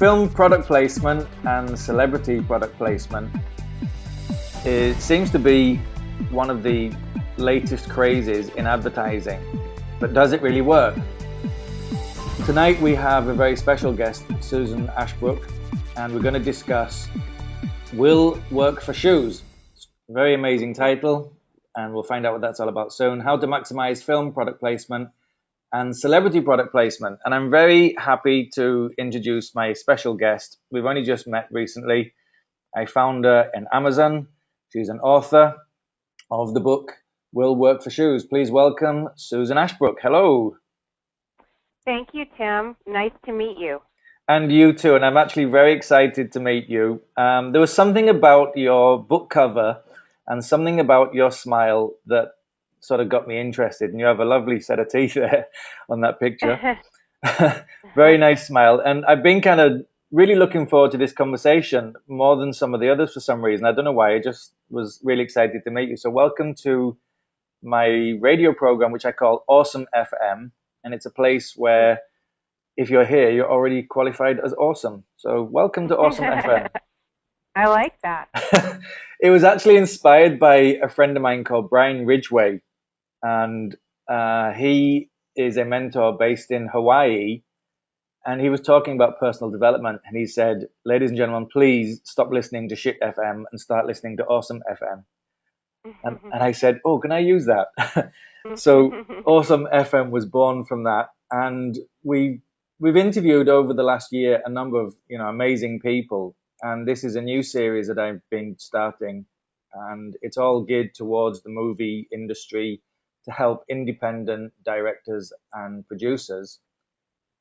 film product placement and celebrity product placement, it seems to be one of the latest crazes in advertising. But does it really work? Tonight we have a very special guest, Susan Ashbrook, and we're going to discuss Will Work for Shoes. Very amazing title, and we'll find out what that's all about soon. How to maximize film product placement and celebrity product placement. And I'm very happy to introduce my special guest. We've only just met recently. I found her in Amazon. She's an author of the book Will Work for Shoes. Please welcome Susan Ashbrook. Hello. Thank you, Tim. Nice to meet you. And you too. And I'm actually very excited to meet you. There was something about your book cover and something about your smile that sort of got me interested. And you have a lovely set of teeth there on that picture. Very nice smile. And I've been kind of really looking forward to this conversation more than some of the others for some reason. I don't know why. I just was really excited to meet you. So welcome to my radio program, which I call Awesome FM. And it's a place where if you're here, you're already qualified as awesome. So welcome to Awesome FM. I like that. It was actually inspired by a friend of mine called Brian Ridgway. And he is a mentor based in Hawaii. And he was talking about personal development. And he said, ladies and gentlemen, please stop listening to Shit FM and start listening to Awesome FM. And I said, oh, can I use that? So Awesome FM was born from that. And we've interviewed over the last year a number of amazing people. And this is a new series that I've been starting. And it's all geared towards the movie industry to help independent directors and producers.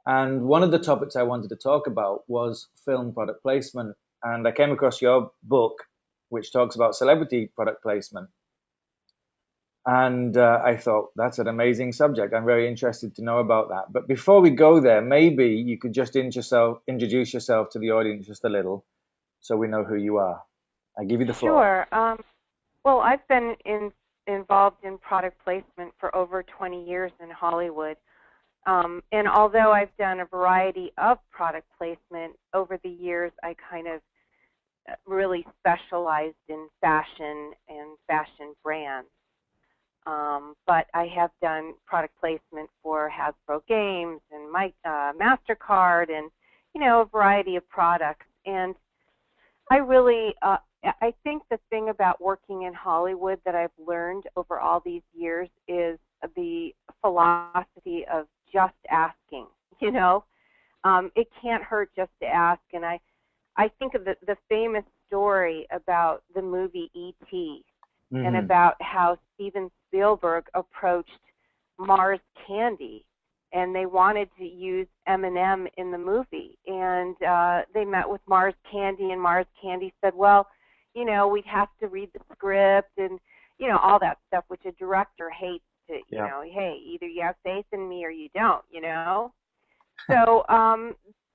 And one of the topics I wanted to talk about was film product placement. And I came across your book, which talks about celebrity product placement. And I thought, that's an amazing subject. I'm very interested to know about that. But before we go there, maybe you could just introduce yourself to the audience just a little so we know who you are. I give you the floor. Sure. Well, I've been involved in product placement for over 20 years in Hollywood. And although I've done a variety of product placement over the years, I kind of really specialized in fashion and fashion brands. But I have done product placement for Hasbro Games and MasterCard and, a variety of products. And I really, I think the thing about working in Hollywood that I've learned over all these years is the philosophy of just asking. It can't hurt just to ask. And I think of the famous story about the movie E.T. and about how Steven Spielberg approached Mars Candy, and they wanted to use M&M in the movie. And they met with Mars Candy, and Mars Candy said, well, we'd have to read the script and, all that stuff, which a director hates to, hey, either you have faith in me or you don't, So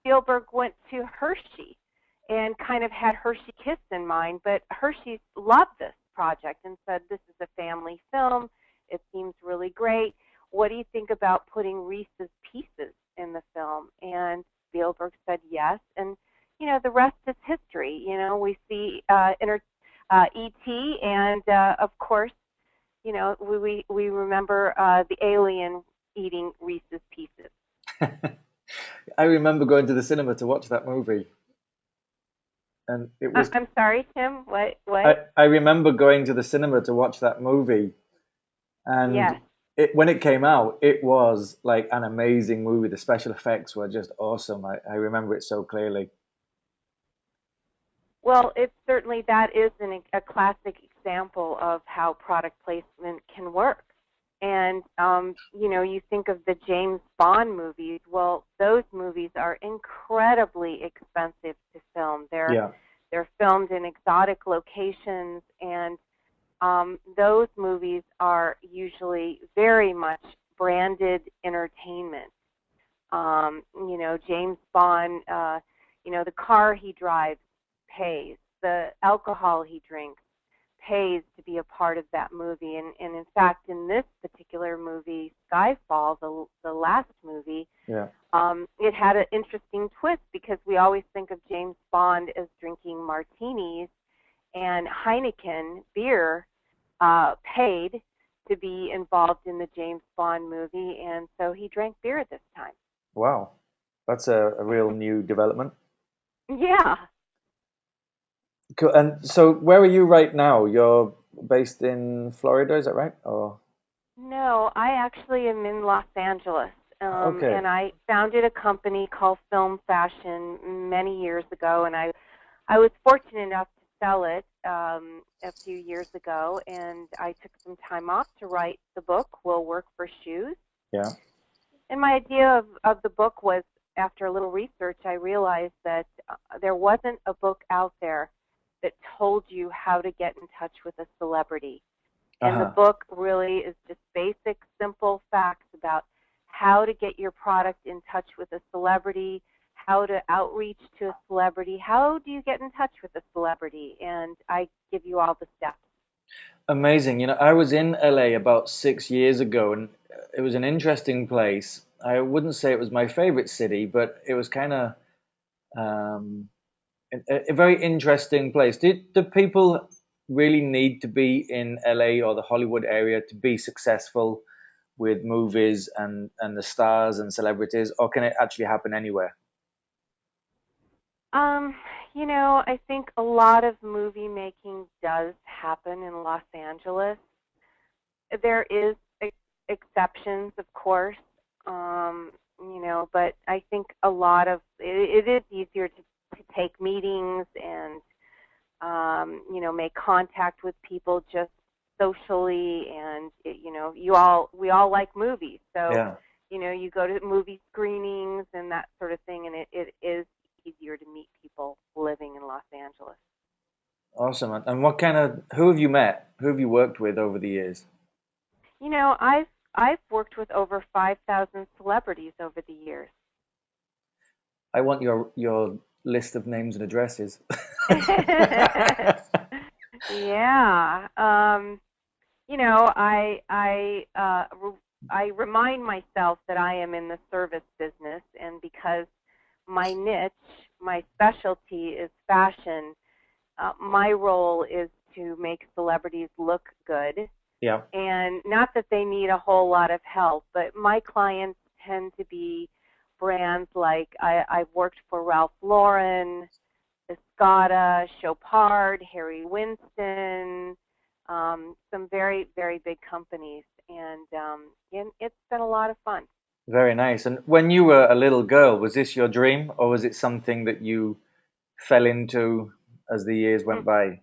Spielberg went to Hershey and kind of had Hershey Kiss in mind, but Hershey loved this project and said, this is a family film. It seems really great. What do you think about putting Reese's Pieces in the film? And Spielberg said yes. And, the rest is history. We see E.T. and, of course, we remember the alien eating Reese's Pieces. I remember going to the cinema to watch that movie. And it was. I'm sorry, Tim. What? I remember going to the cinema to watch that movie, and yes. When it came out, it was like an amazing movie. The special effects were just awesome. I remember it so clearly. Well, that is a classic example of how product placement can work. And you think of the James Bond movies. Well, those movies are incredibly expensive to film. They're filmed in exotic locations, and those movies are usually very much branded entertainment. James Bond, the car he drives pays, the alcohol he drinks pays to be a part of that movie. And in fact, in this particular movie, Skyfall, the last movie, Yeah. it had an interesting twist because we always think of James Bond as drinking martinis, and Heineken beer paid to be involved in the James Bond movie, and so he drank beer this time. Wow. That's a real new development. Yeah. Cool. And so where are you right now? You're based in Florida, is that right? Or No, I actually am in Los Angeles, okay. and I founded a company called Film Fashion many years ago, and I was fortunate enough to sell it a few years ago, and I took some time off to write the book, Will Work for Shoes. Yeah. And my idea of the book was, after a little research, I realized that there wasn't a book out there that told you how to get in touch with a celebrity. And the Uh-huh. book really is just basic, simple facts about how to get your product in touch with a celebrity, how to outreach to a celebrity, how do you get in touch with a celebrity, and I give you all the steps. Amazing. You know, I was in LA about 6 years ago, and it was an interesting place. I wouldn't say it was my favorite city, but it was kind of um, a very interesting place. Do people really need to be in LA or the Hollywood area to be successful with movies and the stars and celebrities, or can it actually happen anywhere? Um, I think a lot of movie making does happen in Los Angeles. There is exceptions, of course, but I think a lot of it is easier to take meetings and make contact with people just socially, and we all like movies, so Yeah. you go to movie screenings and that sort of thing, and it is easier to meet people living in Los Angeles. Awesome. And what kind of, who have you met? Who have you worked with over the years? I've worked with over 5,000 celebrities over the years. I want your list of names and addresses. Yeah. I remind myself that I am in the service business, and because my niche, my specialty is fashion, my role is to make celebrities look good. Yeah. And not that they need a whole lot of help, but my clients tend to be brands like I've worked for Ralph Lauren, Escada, Chopard, Harry Winston, some very, very big companies, and it's been a lot of fun. Very nice. And when you were a little girl, was this your dream, or was it something that you fell into as the years went by?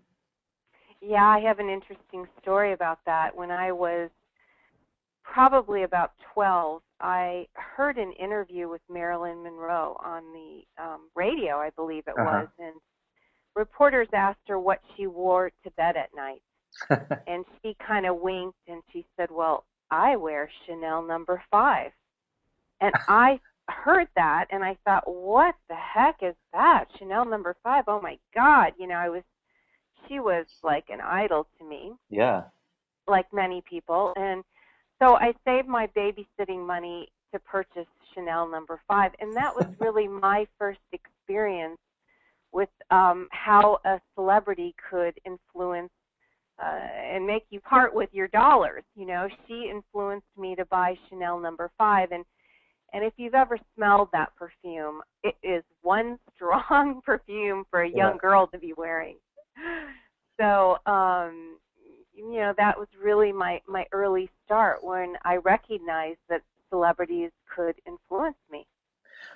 Yeah, I have an interesting story about that. When I was probably about 12, I heard an interview with Marilyn Monroe on the radio, I believe it Uh-huh. was, and reporters asked her what she wore to bed at night. And she kind of winked and she said, "Well, I wear Chanel number 5." And I heard that and I thought, "What the heck is that? Chanel number 5? Oh my God." She was like an idol to me, Yeah. like many people. And so I saved my babysitting money to purchase Chanel number 5. And that was really my first experience with how a celebrity could influence and make you part with your dollars. She influenced me to buy Chanel number 5. And if you've ever smelled that perfume, it is one strong perfume for a Yeah. young girl to be wearing. So, that was really my early start when I recognized that celebrities could influence me.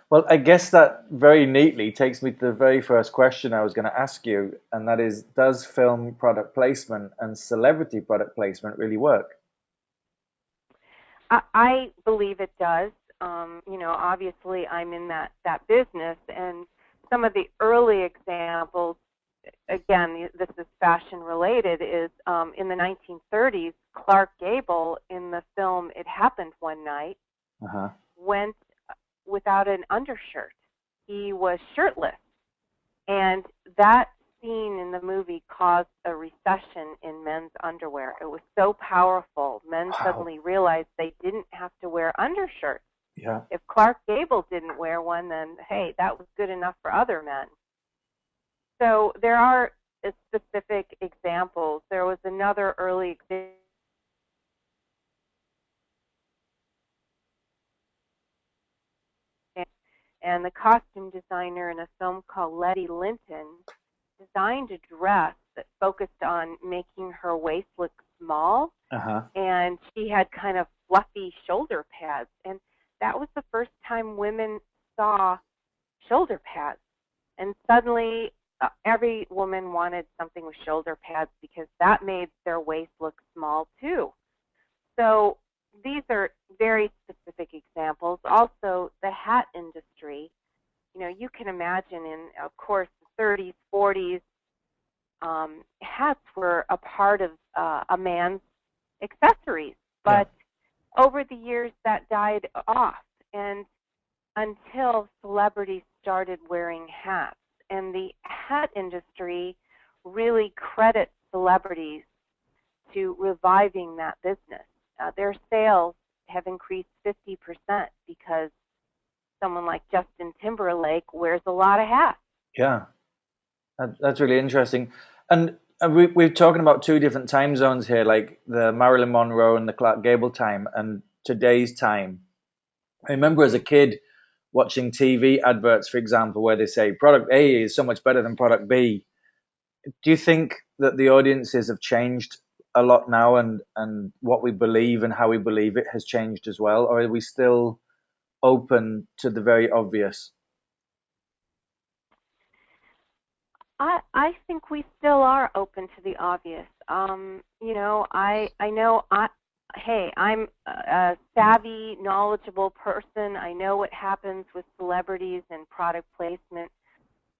Well, I guess that very neatly takes me to the very first question I was going to ask you, and that is, does film product placement and celebrity product placement really work? I believe it does. Obviously I'm in that business, and some of the early examples, again, this is fashion related, is in the 1930s, Clark Gable in the film It Happened One Night Uh-huh. went without an undershirt. He was shirtless. And that scene in the movie caused a recession in men's underwear. It was so powerful. Men Wow. suddenly realized they didn't have to wear undershirts. Yeah. If Clark Gable didn't wear one, then, hey, that was good enough for other men. So there are specific examples. There was another early example. And the costume designer in a film called Letty Linton designed a dress that focused on making her waist look small, Uh-huh. and she had kind of fluffy shoulder pads. And that was the first time women saw shoulder pads. And suddenly, every woman wanted something with shoulder pads because that made their waist look small too. So these are very specific examples. Also, the hat industry. You know, you can imagine in, of course, the 30s, 40s, hats were a part of a man's accessories. Yeah. But over the years, that died off, and until celebrities started wearing hats. And the hat industry really credits celebrities to reviving that business. Their sales have increased 50% because someone like Justin Timberlake wears a lot of hats. Yeah. That's really interesting. And we're talking about two different time zones here, like the Marilyn Monroe and the Clark Gable time and today's time. I remember as a kid watching TV adverts, for example, where they say product A is so much better than product B. Do you think that the audiences have changed a lot now, and what we believe and how we believe it has changed as well? Or are we still open to the very obvious? I think we still are open to the obvious. You know, I know hey, I'm a savvy, knowledgeable person. I know what happens with celebrities and product placement,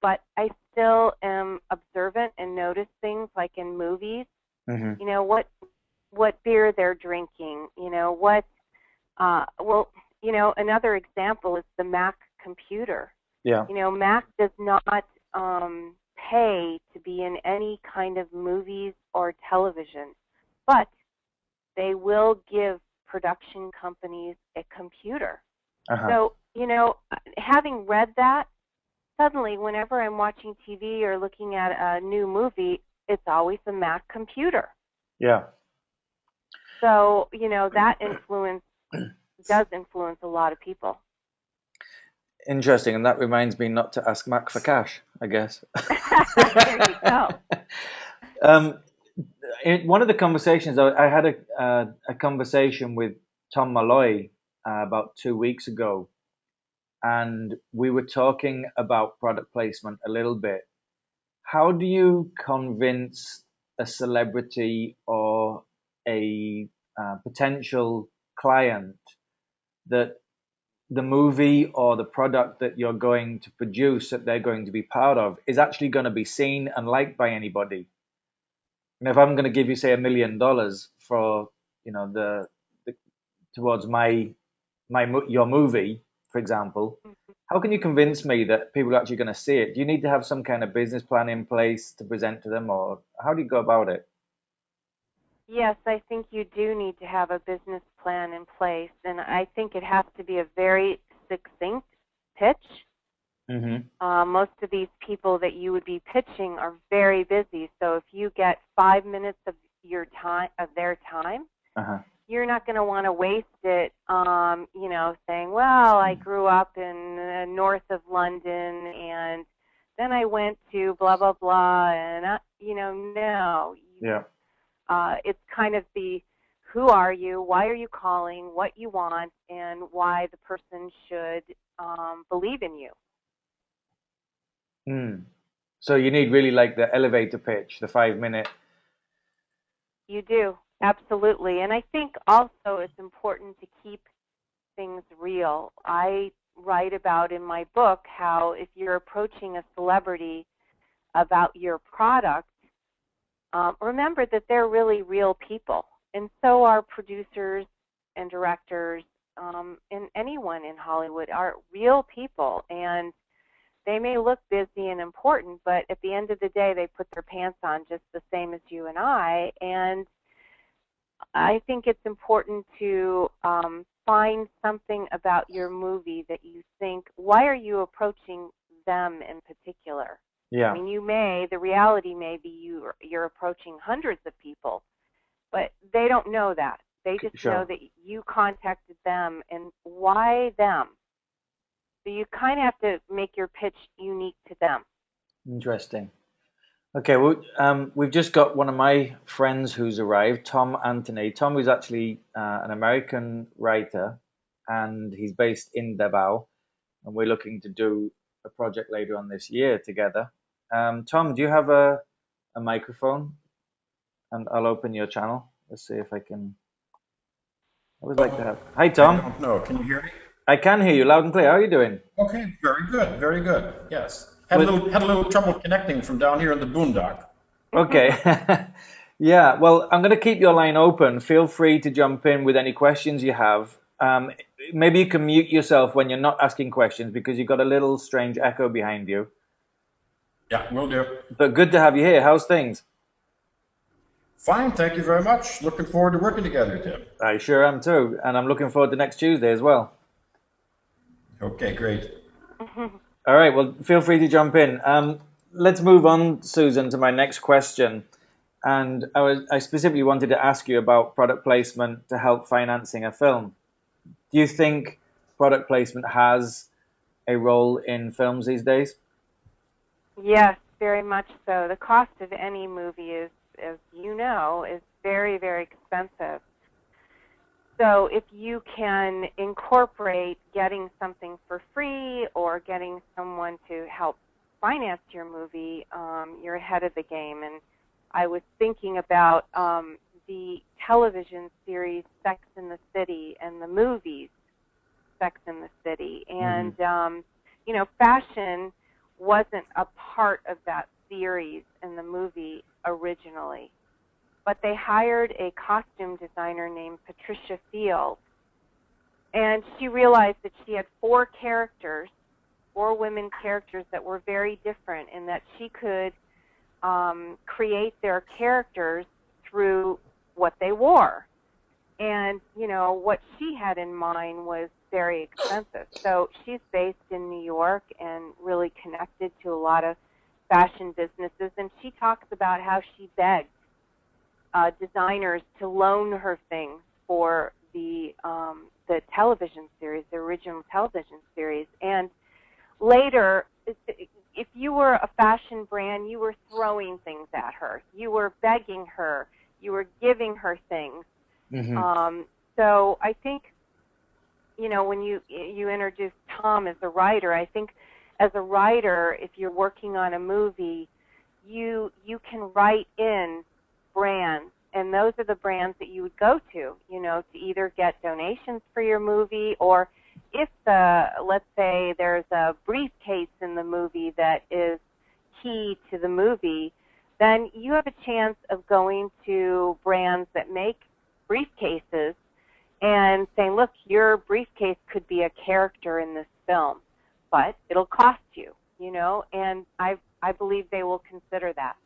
but I still am observant and notice things like in movies. Hmm. You know, what beer they're drinking. You know what. Well, you know, another example is the Mac computer. Yeah. You know, Mac does not pay to be in any kind of movies or television, but they will give production companies a computer. Uh-huh. So, you know, having read that, suddenly whenever I'm watching TV or looking at a new movie, it's always a Mac computer. Yeah. So, you know, that influence does influence a lot of people. Interesting. And that reminds me not to ask Mac for cash, I guess. There you go. Um, in one of the conversations, I had a conversation with Tom Malloy about 2 weeks ago, and we were talking about product placement a little bit. How do you convince a celebrity or a potential client that the movie or the product that you're going to produce, that they're going to be part of, is actually going to be seen and liked by anybody? And if I'm going to give you, say, $1 million for, the towards your movie, for example, how can you convince me that people are actually going to see it? Do you need to have some kind of business plan in place to present to them, or how do you go about it? Yes, I think you do need to have a business plan in place, and I think it has to be a very succinct pitch. Hmm. Most of these people that you would be pitching are very busy, so if you get 5 minutes of their time, Uh-huh. you're not going to want to waste it, you know, saying, well, I grew up in north of London, and then I went to blah, blah, blah, and, you know, no. Yeah. It's kind of the who are you, why are you calling, what you want, and why the person should believe in you. Mm. So you need really like the elevator pitch, the 5 minute. You do, absolutely. And I think also it's important to keep things real. I write about in my book how if you're approaching a celebrity about your product, remember that they're really real people. And so are producers and directors and anyone in Hollywood are real people. And They may look busy and important, but at the end of the day, they put their pants on just the same as you and I. And I think it's important to find something about your movie that you think, why are you approaching them in particular? Yeah. I mean, the reality may be you're approaching hundreds of people, but they don't know that. They just Sure. know that you contacted them, and why them? So you kind of have to make your pitch unique to them. Interesting. Okay, well, we've just got one of my friends who's arrived, Tom Anthony. Tom is actually an American writer, and he's based in Davao, and we're looking to do a project later on this year together. Tom, do you have a microphone? And I'll open your channel. Let's see if I can. I would like to have. Hi, I Tom. don't know. Can you hear me? I can hear you loud and clear. How are you doing? Okay, very good, very good. Yes. Had a little trouble connecting from down here in the boondock. Okay. Yeah, well, I'm going to keep your line open. Feel free to jump in with any questions you have. Maybe you can mute yourself when you're not asking questions because you've got a little strange echo behind you. Yeah, will do. But good to have you here. How's things? Fine, thank you very much. Looking forward to working together, Tim. I sure am too. And I'm looking forward to next Tuesday as well. Okay, great. All right, well, feel free to jump in. Let's move on, Susan, to my next question. And I specifically wanted to ask you about product placement to help financing a film. Do you think product placement has a role in films these days? Yes, very much so. The cost of any movie is, as you know, is very, very expensive. So if you can incorporate getting something for free or getting someone to help finance your movie, you're ahead of the game. And I was thinking about the television series Sex and the City and the movies Sex and the City. And, you know, fashion wasn't a part of that series in the movie originally. But they hired a costume designer named Patricia Field, and she realized that she had four women characters that were very different, and that she could create their characters through what they wore. And, you know, what she had in mind was very expensive. So she's based in New York and really connected to a lot of fashion businesses, and she talks about how she begged designers to loan her things for the television series, the original television series. And later, if you were a fashion brand, you were throwing things at her. You were begging her. You were giving her things. So I think, you know, when you introduced Tom as a writer, I think as a writer, if you're working on a movie, you can write in brands, and those are the brands that you would go to, you know, to either get donations for your movie, or if let's say there's a briefcase in the movie that is key to the movie, then you have a chance of going to brands that make briefcases and saying, look, your briefcase could be a character in this film, but it'll cost you, you know, and I believe they will consider that.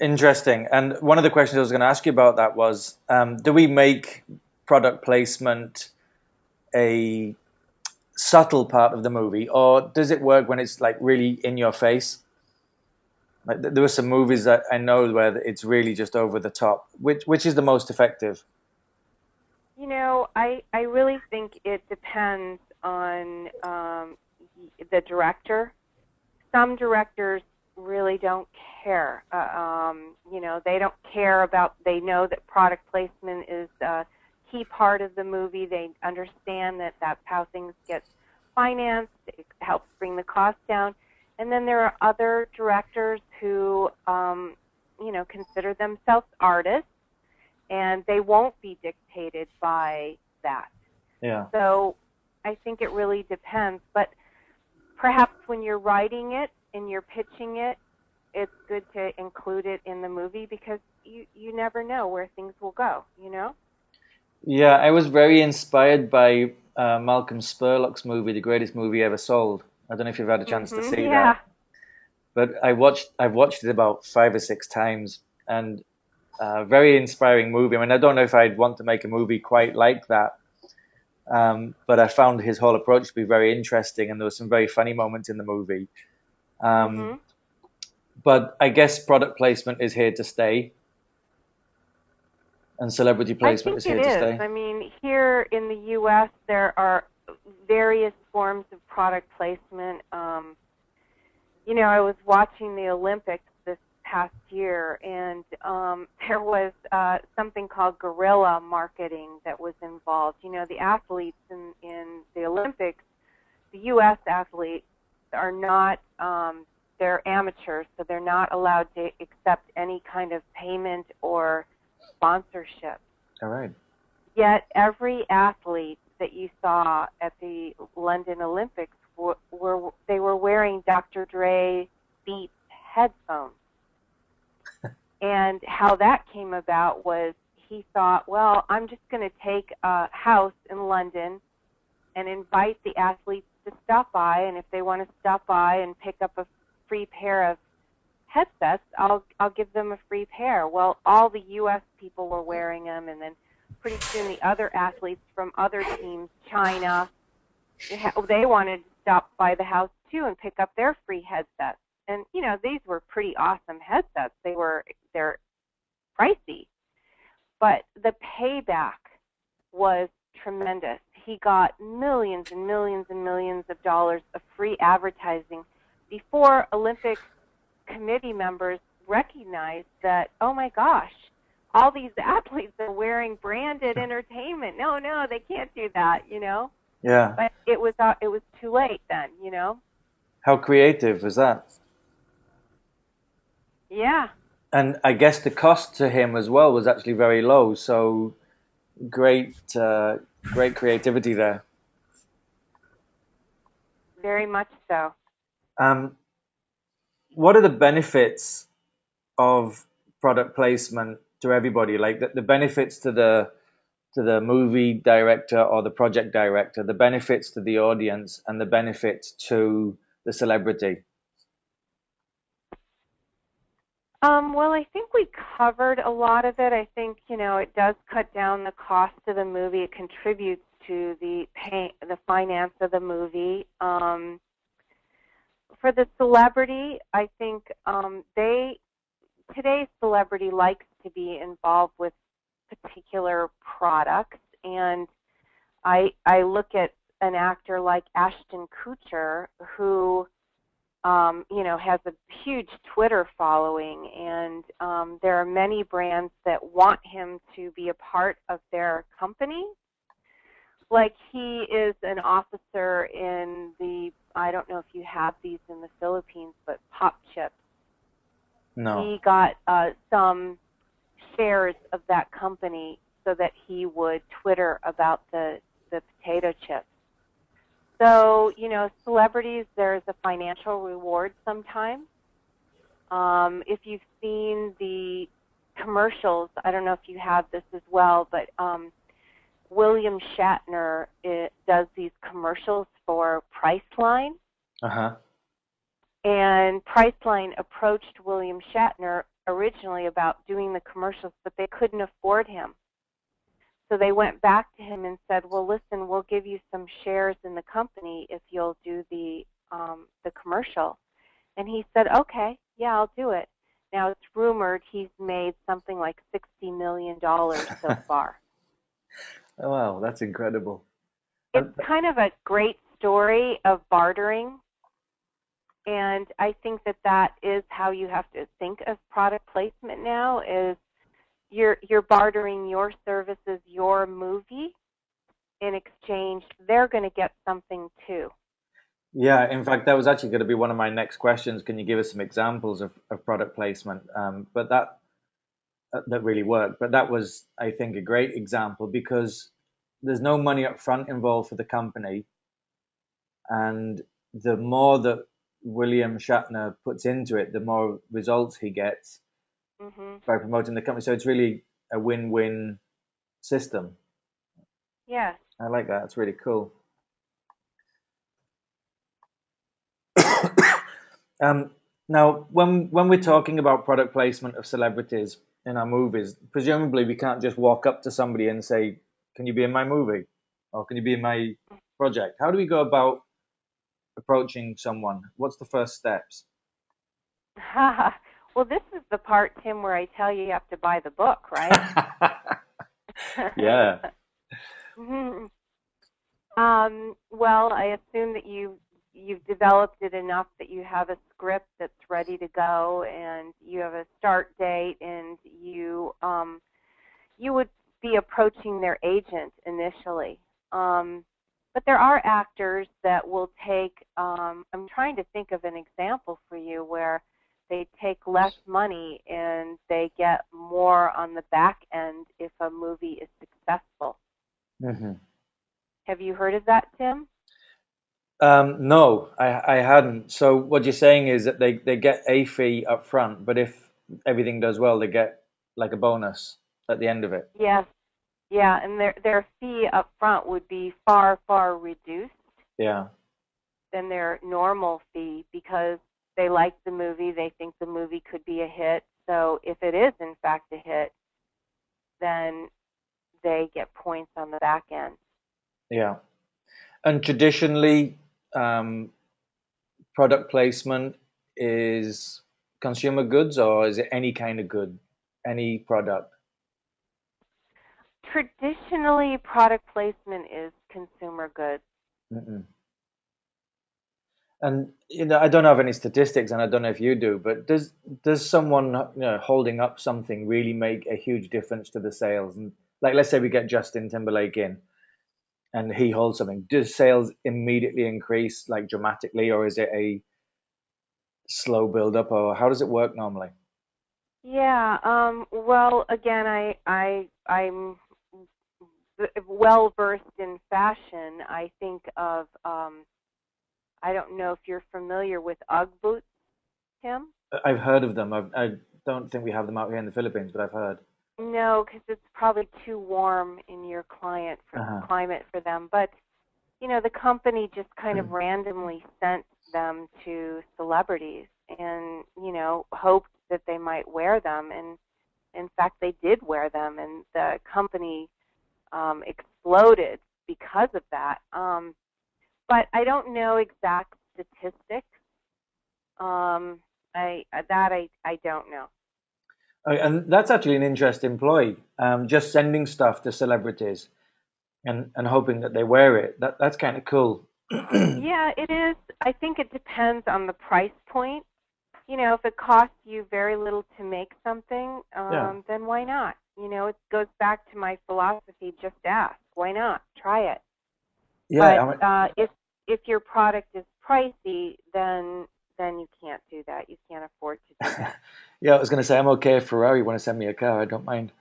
Interesting. And one of the questions I was going to ask you about that was, do we make product placement a subtle part of the movie, or does it work when it's like really in your face? Like, there were some movies that I know where it's really just over the top. Which is the most effective? You know, I really think it depends on the director. Some directors really don't care. You know, they don't care about, they know that product placement is a key part of the movie. They understand that that's how things get financed. It helps bring the cost down. And then there are other directors who, you know, consider themselves artists, and they won't be dictated by that. Yeah. So I think it really depends. But perhaps when you're writing it and you're pitching it, it's good to include it in the movie, because you never know where things will go, you know? Yeah, I was very inspired by Malcolm Spurlock's movie, The Greatest Movie Ever Sold. I don't know if you've had a chance to see Yeah. that, but I've watched it about 5 or 6 times, and very inspiring movie. I mean, I don't know if I'd want to make a movie quite like that, but I found his whole approach to be very interesting, and there were some very funny moments in the movie. Um, Mhm. but I guess product placement is here to stay, and celebrity I placement think is it here to is. stay. I mean, here in the U.S., there are various forms of product placement. I was watching the Olympics this past year, and there was something called guerrilla marketing that was involved. The athletes in the Olympics, the U.S. athletes are not, they're amateurs, so they're not allowed to accept any kind of payment or sponsorship. All right. Yet every athlete that you saw at the London Olympics were wearing Dr. Dre Beats headphones. And how that came about was he thought, well, I'm just going to take a house in London and invite the athletes to stop by, and if they want to stop by and pick up a free pair of headsets, I'll give them a free pair. Well, all the U.S. people were wearing them, and then pretty soon the other athletes from other teams, China, they wanted to stop by the house too and pick up their free headsets. And these were pretty awesome headsets. They're pricey, but the payback was tremendous. He got millions and millions and millions of dollars of free advertising before Olympic committee members recognized that, oh my gosh, all these athletes are wearing branded entertainment. No, they can't do that, Yeah. But it was too late then, How creative was that? Yeah. And I guess the cost to him as well was actually very low. So great, great creativity there. Very much so. Um, what are the benefits of product placement to everybody? Like the benefits to the movie director or the project director, the benefits to the audience, and the benefits to the celebrity. Well, I think we covered a lot of it. I think, it does cut down the cost of the movie. It contributes to the finance of the movie. For the celebrity, I think today's celebrity likes to be involved with particular products, and I look at an actor like Ashton Kutcher who has a huge Twitter following, and there are many brands that want him to be a part of their company. Like he is an officer in I don't know if you have these in the Philippines, but Pop Chips. No. He got some shares of that company so that he would Twitter about the potato chips. So, celebrities, there's a financial reward sometimes. If you've seen the commercials, I don't know if you have this as well, but William Shatner does these commercials for Priceline. Uh-huh. And Priceline approached William Shatner originally about doing the commercials, but they couldn't afford him. So they went back to him and said, well, listen, we'll give you some shares in the company if you'll do the commercial. And he said, okay, yeah, I'll do it. Now it's rumored he's made something like $60 million so far. Oh, wow, that's incredible. It's kind of a great story of bartering. And I think that is how you have to think of product placement now is you're bartering your services, your movie. In exchange, they're going to get something too. Yeah, in fact, that was actually going to be one of my next questions. Can you give us some examples of product placement? But that really worked. But that was, I think, a great example because there's no money up front involved for the company. And the more that William Shatner puts into it, the more results he gets by promoting the company. So it's really a win-win system. Yes. I like that. It's really cool. Um, Now, when we're talking about product placement of celebrities in our movies, presumably we can't just walk up to somebody and say, "Can you be in my movie?" or "Can you be in my project?" How do we go about approaching someone? What's the first steps? Well, this is the part, Tim, where I tell you have to buy the book, right? Yeah. Mhm. Well, I assume that you've developed it enough that you have a script that's ready to go, and you have a start date, and you would be approaching their agent initially. But there are actors that will take. I'm trying to think of an example for you where they take less money and they get more on the back end if a movie is successful. Hmm. Have you heard of that, Tim? No, I hadn't. So what you're saying is that they get a fee up front, but if everything does well, they get like a bonus at the end of it. Yes. Yeah, and their fee up front would be far reduced Yeah. than their normal fee because they like the movie, they think the movie could be a hit. So if it is in fact a hit, then they get points on the back end. Yeah. And traditionally, um, product placement is consumer goods, or is it any kind of good, any product? Traditionally, product placement is consumer goods. Mm-mm. And I don't have any statistics, and I don't know if you do, but does someone holding up something really make a huge difference to the sales? And like, let's say we get Justin Timberlake in, and he holds something. Does sales immediately increase like dramatically, or is it a slow build up, or how does it work normally? Yeah, well, again, I'm well versed in fashion. I think of I don't know if you're familiar with UGG boots, Tim. I've heard of them. I don't think we have them out here in the Philippines, but I've heard. No, because it's probably too warm in your Uh-huh. climate for them. But the company just kind of randomly sent them to celebrities, and hoped that they might wear them, and in fact, they did wear them, and the company exploded because of that. But I don't know exact statistics. I don't know. And that's actually an interesting ploy. Just sending stuff to celebrities and hoping that they wear it. That's kind of cool. Yeah, it is. I think it depends on the price point. If it costs you very little to make something, Yeah. then why not? It goes back to my philosophy: just ask. Why not? Try it. Yeah. But if your product is pricey, then you can't do that. You can't afford to do that. Yeah, I was going to say I'm okay if Ferrari want to send me a car. I don't mind.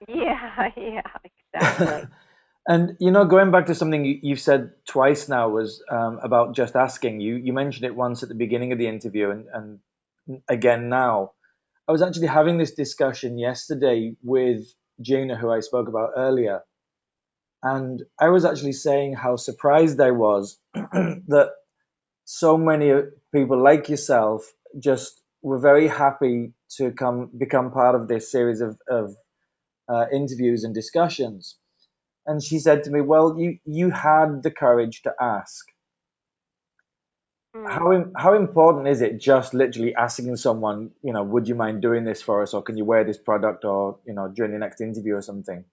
Yeah, yeah, exactly. And going back to something you've said twice now was about just asking. You mentioned it once at the beginning of the interview, and again now. I was actually having this discussion yesterday with Gina, who I spoke about earlier, and I was actually saying how surprised I was that so many people like yourself just were very happy to come become part of this series of interviews and discussions. And she said to me, "Well, you had the courage to ask. Mm. How important is it just literally asking someone, would you mind doing this for us, or can you wear this product, or during the next interview or something?"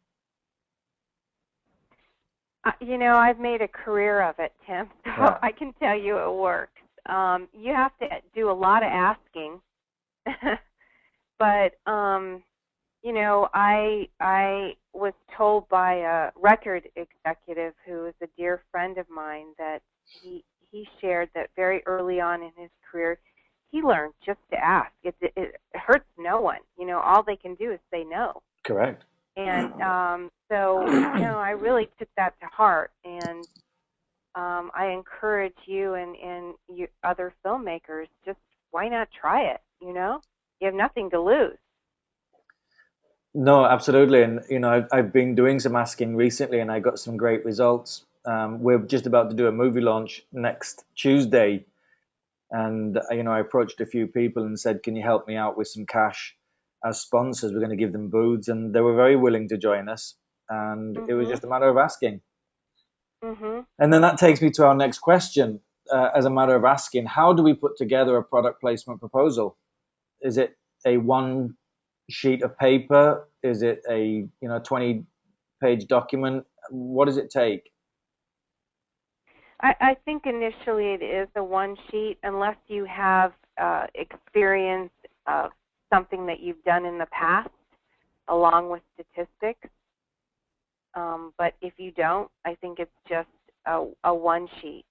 I've made a career of it, Tim, so Yeah. I can tell you it works. You have to do a lot of asking, but I was told by a record executive who is a dear friend of mine that he shared that very early on in his career he learned just to ask. It hurts no one. All they can do is say no. Correct. And so I really took that to heart, and I encourage you and you other filmmakers, just why not try it? You have nothing to lose. No, absolutely. And I've been doing some asking recently, and I got some great results. We're just about to do a movie launch next Tuesday, And I approached a few people and said, "Can you help me out with some cash as sponsors? We're going to give them booths," and they were very willing to join us. And it was Mhm. just a matter of asking. Mhm. And then that takes me to our next question. As a matter of asking, how do we put together a product placement proposal? Is it a one sheet of paper? Is it a 20-page document? What does it take? I think initially it is a one sheet, unless you have experience of something that you've done in the past, along with statistics. But if you don't, I think it's just a one sheet.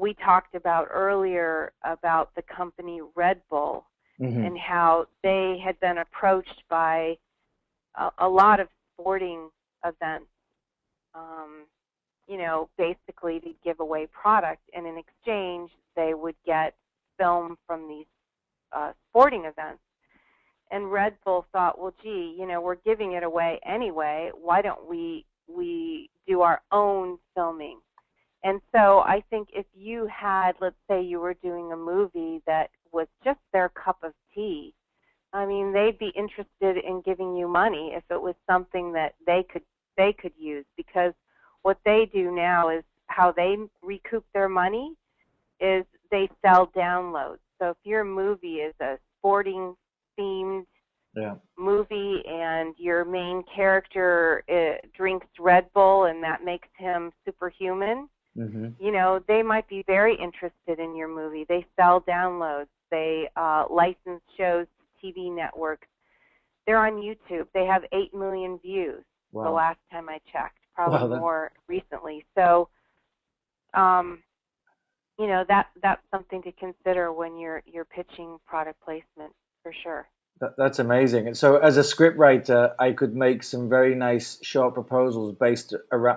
We talked about earlier about the company Red Bull Mm-hmm. and how they had been approached by a lot of sporting events, basically to give away product, and in exchange they would get film from these sporting events. And Red Bull thought, well, gee, we're giving it away anyway. Why don't we do our own filming? And so I think if you had, let's say you were doing a movie that was just their cup of tea, I mean, they'd be interested in giving you money if it was something that they could use, because what they do now is how they recoup their money is they sell downloads. So if your movie is a sporting themed movie and your main character drinks Red Bull and that makes him superhuman, they might be very interested in your movie. They sell downloads. They license shows to TV networks. They're on YouTube. They have 8 million views the last time I checked, probably more recently. So, that's something to consider when you're pitching product placement, for sure. That's amazing. And so as a scriptwriter, I could make some very nice short proposals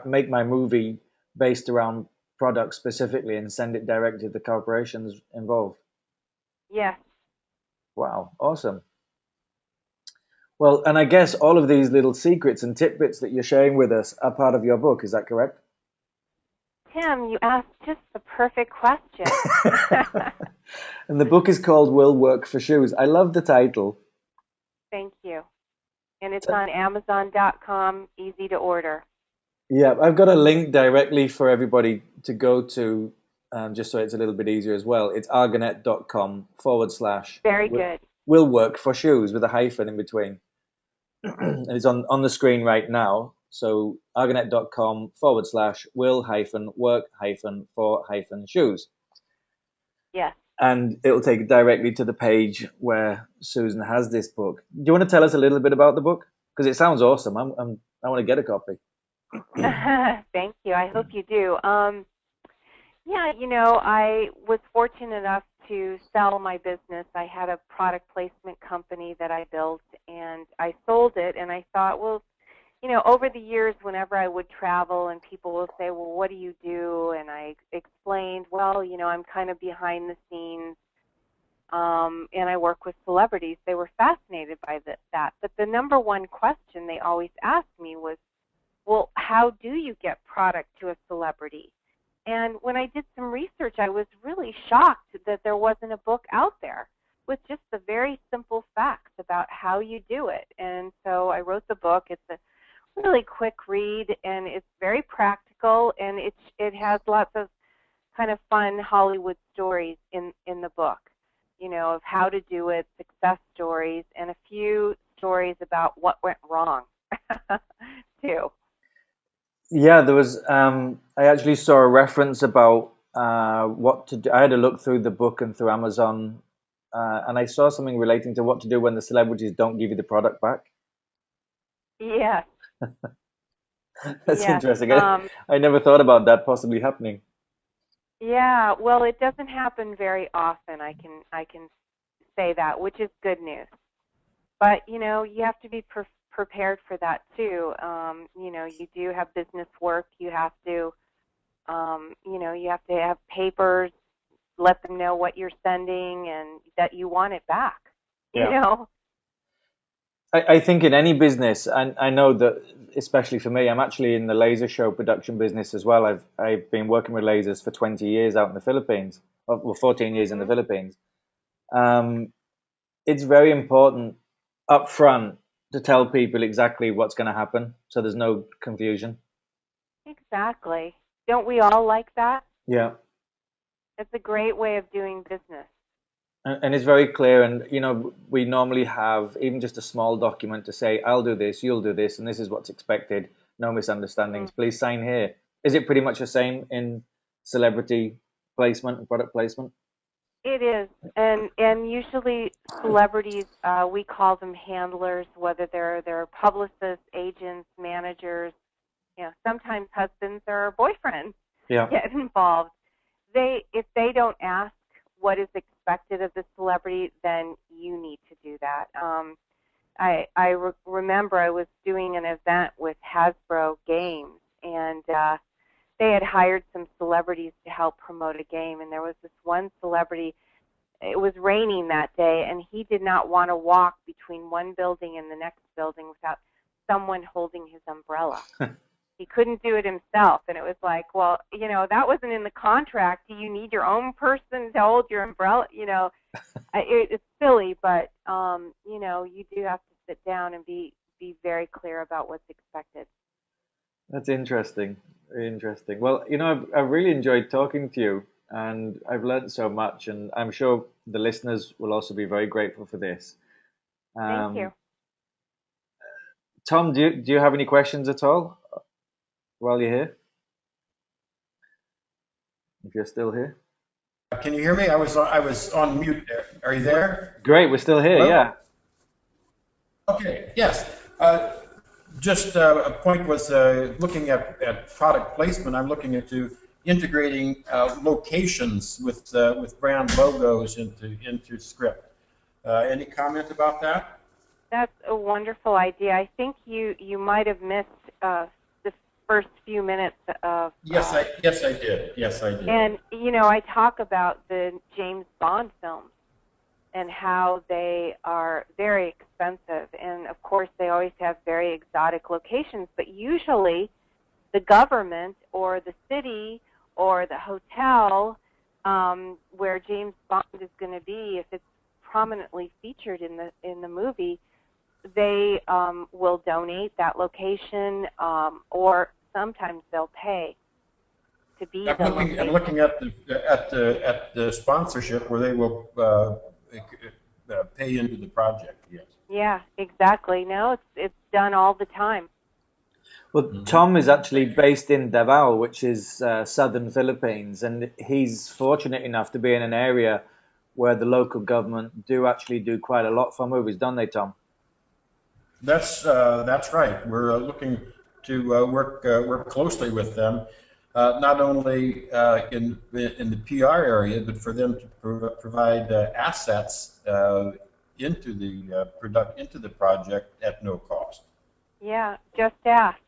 make my movie based around products specifically and send it directly to the corporations involved. Yes. Wow, awesome. Well, and I guess all of these little secrets and tidbits that you're sharing with us are part of your book. Is that correct? Tim, you asked just the perfect question. And the book is called Will Work for Shoes. I love the title. Thank you. And it's on Amazon.com, easy to order. Yeah, I've got a link directly for everybody to go to, just so it's a little bit easier as well. It's argonet.com / Very good. Will Work for Shoes with a hyphen in between. And it's on the screen right now. So argonet.com / will work for shoes. Yes. And it'll take you directly to the page where Susan has this book. Do you want to tell us a little bit about the book? Because it sounds awesome. I want to get a copy. Thank you. I hope you do. I was fortunate enough to sell my business. I had a product placement company that I built, and I sold it, and I thought, well, over the years, whenever I would travel and people will say, well, what do you do? And I explained, well, I'm kind of behind the scenes, and I work with celebrities. They were fascinated by that. But the number one question they always asked me was, well, how do you get product to a celebrity? And when I did some research, I was really shocked that there wasn't a book out there with just the very simple facts about how you do it. And so I wrote the book. It's a really quick read, and it's very practical, and it has lots of kind of fun Hollywood stories in the book, of how to do it, success stories, and a few stories about what went wrong too. Yeah, there was. I actually saw a reference about what to do. I had a look through the book and through Amazon, and I saw something relating to what to do when the celebrities don't give you the product back. Yes. That's interesting. I never thought about that possibly happening. Yeah, well, it doesn't happen very often. I can say that, which is good news. But you have to be prepared for that too. You do have business work. You have to, you have to have papers. Let them know what you're sending and that you want it back. Yeah. I think in any business, and I know that especially for me, I'm actually in the laser show production business as well. I've been working with lasers for 20 years out in the Philippines. well, 14 years in the Hmm. Philippines. Um, it's very important up front to tell people exactly what's going to happen, so there's no confusion. Exactly. Don't we all like that? Yeah. It's a great way of doing business. And it's very clear. And, we normally have even just a small document to say, I'll do this, you'll do this, and this is what's expected. No misunderstandings. Hmm. Please sign here. Is it pretty much the same in celebrity placement and product placement? It is, and usually celebrities, we call them handlers, whether they're publicists, agents, managers, sometimes husbands or boyfriends Yeah. get involved. If they don't ask what is expected of the celebrity, then you need to do that. Remember I was doing an event with Hasbro Games, and they had hired some celebrities to help promote a game, and there was this one celebrity. It was raining that day, and he did not want to walk between one building and the next building without someone holding his umbrella. He couldn't do it himself, and it was like, well, that wasn't in the contract. Do you need your own person to hold your umbrella? It's silly, but you do have to sit down and be very clear about what's expected. That's interesting. Very interesting. Well, I've really enjoyed talking to you, and I've learned so much, and I'm sure the listeners will also be very grateful for this. Thank you. Tom, do you have any questions at all while you're here? If you're still here. Can you hear me? I was on mute there. Are you there? Great, we're still here, Hello? yeah. Okay, yes. Just a point was looking at product placement. I'm looking into integrating locations with brand logos into script. Any comment about that? That's a wonderful idea. I think you might have missed the first few minutes of. Yes, I did. Yes, I did. And I talk about the James Bond films and how they are very expensive, and of course they always have very exotic locations. But usually, the government or the city or the hotel where James Bond is going to be, if it's prominently featured in the movie, they will donate that location, or sometimes they'll pay to be the location. I'm looking at the sponsorship where they will pay into the project. Yes. Yeah, exactly. No, it's done all the time. Well, Tom is actually based in Davao, which is southern Philippines, and he's fortunate enough to be in an area where the local government do actually do quite a lot for movies, don't they, Tom? That's right. We're looking to work closely with them, not only in the PR area, but for them to provide assets into the project at no cost. Yeah, just ask.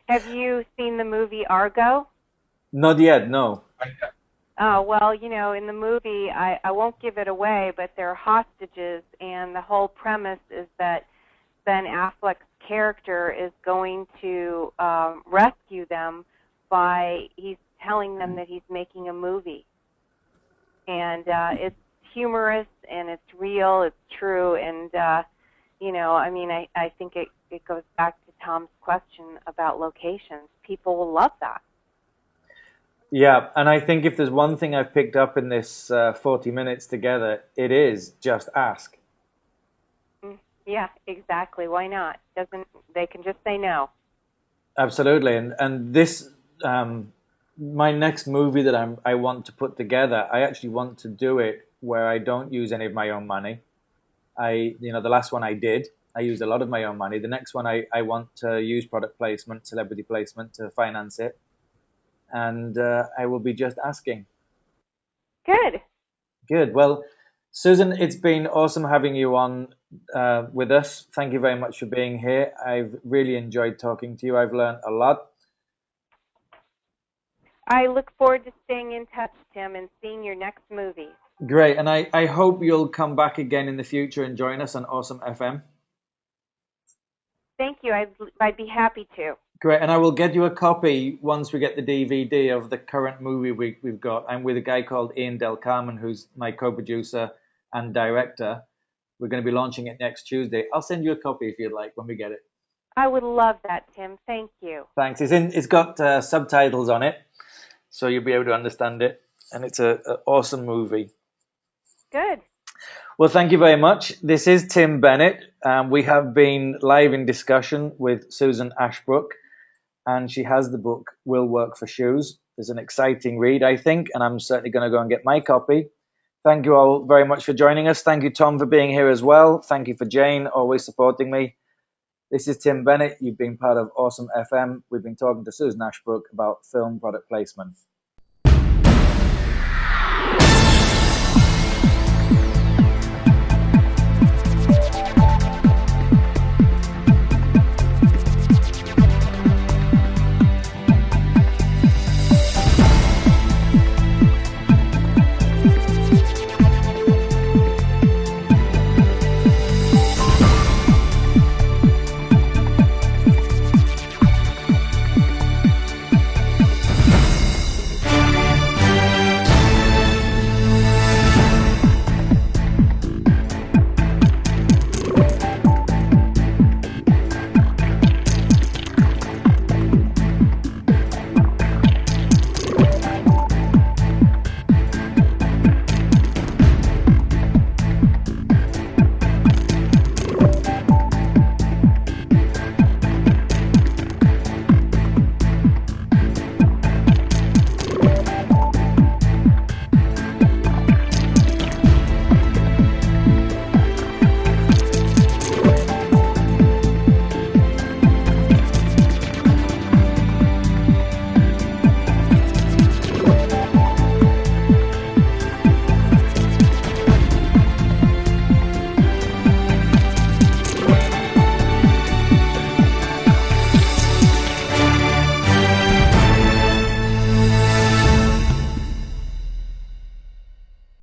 Have you seen the movie Argo? Not yet, no. Oh, well, in the movie, I won't give it away, but they're hostages, and the whole premise is that Ben Affleck's character is going to rescue them he's telling them that he's making a movie. And it's humorous, and it's real, it's true, and, I think it goes back to Tom's question about locations. People will love that. Yeah, and I think if there's one thing I've picked up in this 40 minutes together, it is just ask. Yeah, exactly. Why not? They can just say no. Absolutely, and this my next movie that I want to put together, I actually want to do it where I don't use any of my own money. The last one I did, I used a lot of my own money. The next one I want to use product placement, celebrity placement to finance it, and I will be just asking. Good. Good. Well, Susan, it's been awesome having you on with us. Thank you very much for being here. I've really enjoyed talking to you. I've learned a lot. I look forward to staying in touch, Tim, and seeing your next movie. Great. And I hope you'll come back again in the future and join us on Awesome FM. Thank you. I'd be happy to. Great, and I will get you a copy once we get the DVD of the current movie we've got. I'm with a guy called Ian Del Carmen, who's my co-producer and director. We're going to be launching it next Tuesday. I'll send you a copy if you'd like when we get it. I would love that, Tim. Thank you. Thanks. It's got subtitles on it, so you'll be able to understand it. And it's an awesome movie. Good. Well, thank you very much. This is Tim Bennett. We have been live in discussion with Susan Ashbrook, and she has the book Will Work for Shoes. It's an exciting read, I think, and I'm certainly going to go and get my copy. Thank you all very much for joining us. Thank you, Tom, for being here as well. Thank you for Jane, always supporting me. This is Tim Bennett. You've been part of Awesome FM. We've been talking to Susan Ashbrook about film product placement.